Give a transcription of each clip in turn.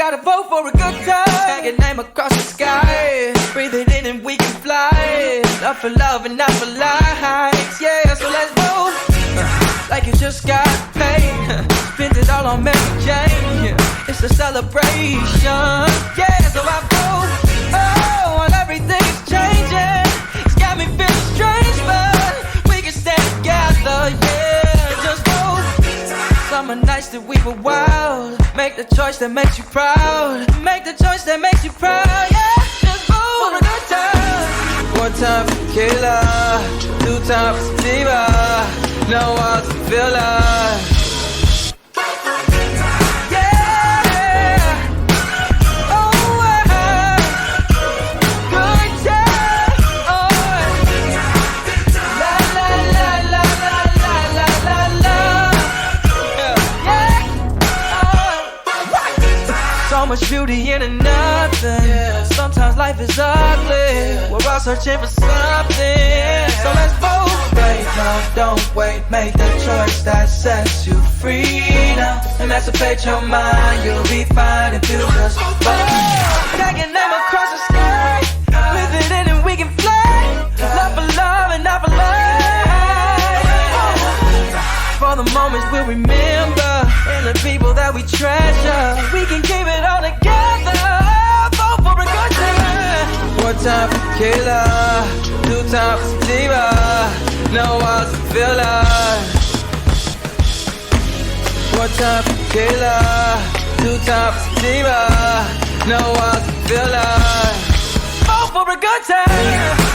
gotta vote for a good time. Tag your name across the sky. Breathe it in and we can fly. Not for love and not for likes. Yeah, so let's vote like you just got paid. Spent it all on Mary Jane. It's a celebration. Yeah, so I vote. Oh, while everything's changing, it's got me feeling strange, but we can stand together. Yeah, just vote. Summer nights that we were wild. Make the choice that makes you proud. Make the choice that makes you proud. Yeah, just vote for a good time. One time for tequila, two times for sativa. No one's a filler. So much beauty in nothing. Yeah. Sometimes life is ugly. We're all searching for something. So let's vote. Wait, no, don't wait. Make the choice that sets you free now. Emancipate your mind. You'll be fine if you just vote. Tag your name across the sky. Breathe it in and we can fly. Not for love and not for life. For the moments we'll remember, and the people that we treasure. We can keep it all together. Vote for a good time. One time for tequila, two times for sativa. No one's a filler. One time for tequila, two times for sativa. No one's a filler. Vote for a good time.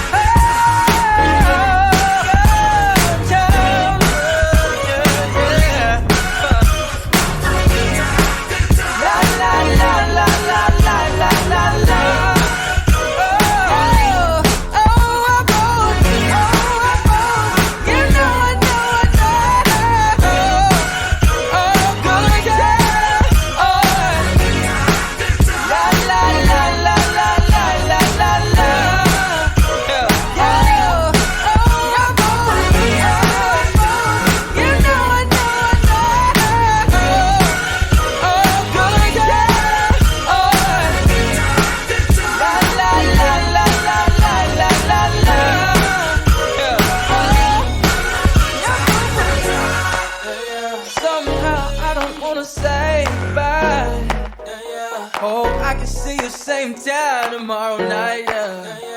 Same time tomorrow night, yeah.